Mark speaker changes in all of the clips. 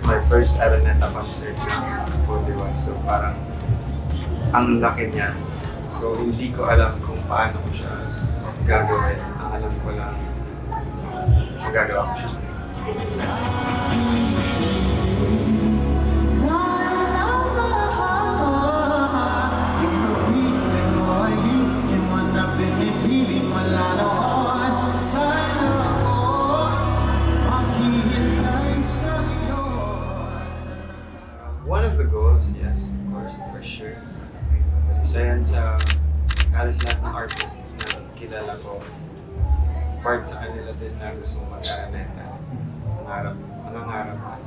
Speaker 1: my first Araneta concert na Poliwa. So parang ang laki niya. So hindi ko alam kung paano ko siya gagawin. Ang alam ko lang, magagawa ko siya. One of the goals, yes, of course, for sure. Isa yan sa halos lahat ng artists na kilala ko. Part sa kanila din na gusto mag-araneta. Mangangarap ka.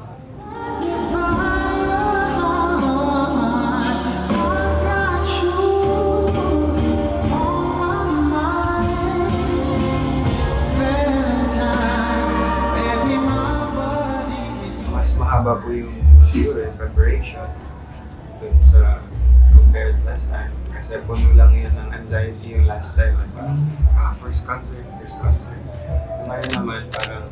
Speaker 1: Mas mahaba po yung siguro yung preparation dun sa compared last time. Kasi puno lang yun ng anxiety yung last time. Parang, first concert. Ngayon naman parang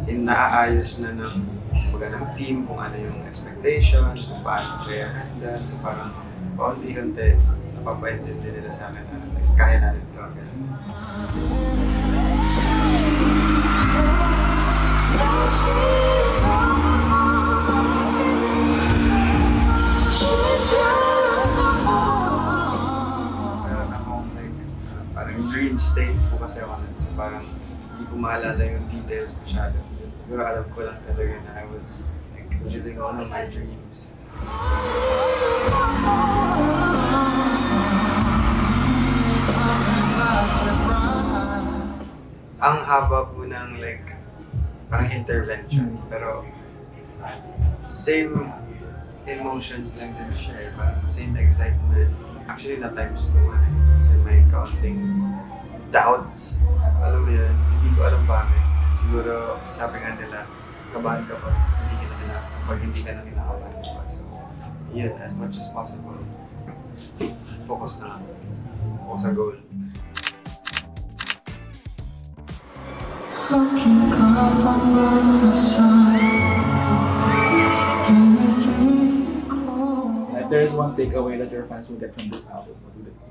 Speaker 1: naaayos na ng team kung ano yung expectations, kung paano siya handle. So parang paunti-unti napapaintindi nila sa akin na kaya natin ito. Meron akong parang dream state po kasi ako. So parang hindi ko maalala yung details masyado. Siguro alam ko lang talaga na I was living one of my dreams. Ang haba po ng parang intervention, pero same emotions lang din siya, parang same excitement. Actually na times 2 kasi may counting doubts. Alam mo yun, hindi ko alam bakit. Siguro sabi nga nila, kabahan ka pag hindi ka na kinakabahan ka. So yun, as much as possible, focus na ako sa goal.
Speaker 2: If there is one takeaway that your fans will get from this album, what would it be?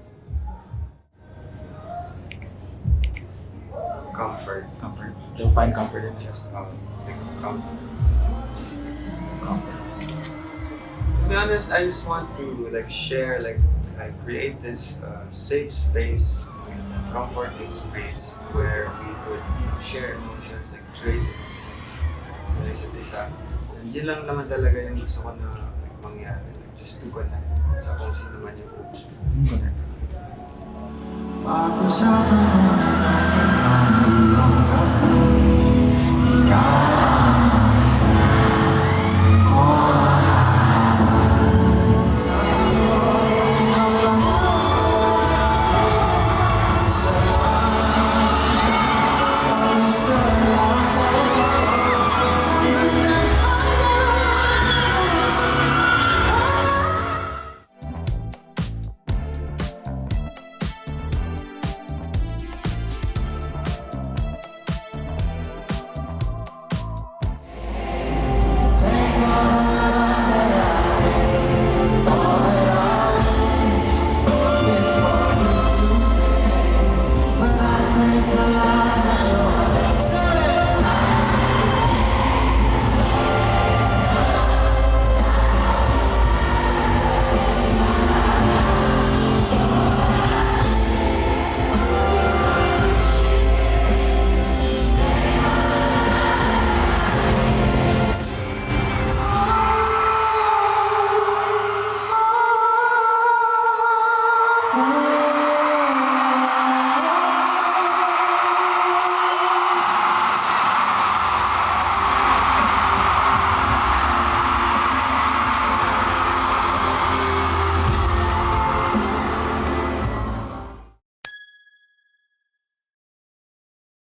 Speaker 1: Comfort.
Speaker 2: They'll find comfort in
Speaker 1: Just comfort. Just
Speaker 2: comfort.
Speaker 1: to be honest, I just want to share, create this safe space, comforting space where we could share emotions, trade emotions sa isa't isa. And yun lang naman talaga yung gusto ko na mangyari. Just to connect sa kung sino man yung puso.
Speaker 2: Connect.